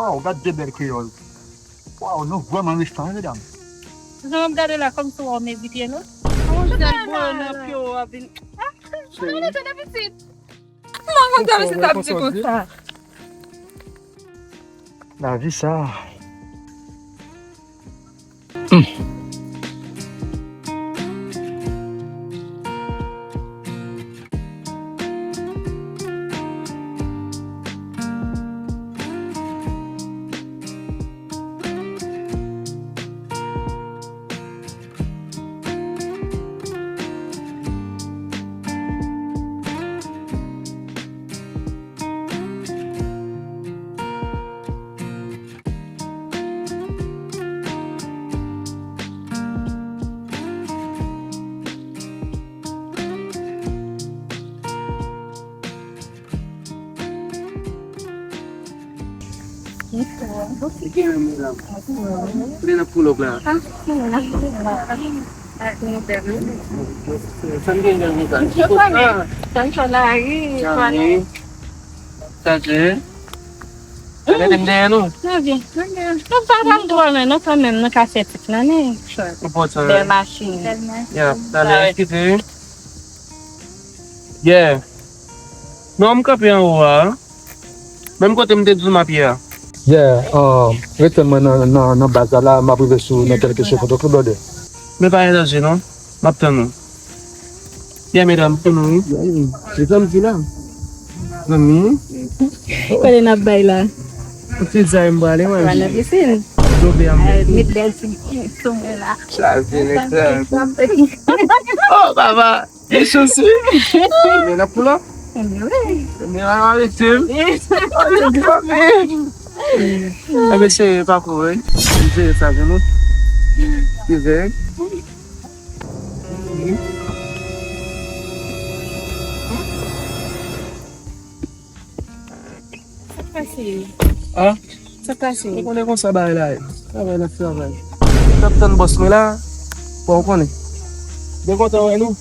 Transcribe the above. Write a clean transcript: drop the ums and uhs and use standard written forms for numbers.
Waouh, regarde des belles créoles. Waouh, non, vraiment méchant, mesdames. Je vais regarder là comme ça, on m'invite, non? On se bonne, puis on va venir. On est de visite. Comment ça, c'est ça, petit comme ça? La vie, ça. Plena pulau lah. Sambil yang ni kan. Tanto lagi. Ini. Saja. Ada dendeng tu. Tá bem. Não tá dando, né? Não tá mesmo na cassete, não é? Apa tu? Del machine. Ya, dah leh kita. Ya. Nom kap yang awal. Même quand tu me dis ma pierre. Yeah, retourne-moi dans la base là, m'a privé sur quelque chose pour le bleu. Mais pas énergie, non? Ma petite non. Bien, mesdames, non? C'est un petit là. Ami? Pwede na bailar. Você já embora, Vai na mas. piscina. Dobe a mim. Me dance lá. Sabe, né? Oh, baba. Isso sim. Me na pula. Me na ali sim. Olha que papel. É ver se para correr. Dizer, sabe, não? Dizer. Ah? Ça passe. On connaît comme ça, bah là. Ah, ouais, la faire, ouais. Capitaine Boss, mais là, pour on connaît. Bien content, ouais, nous?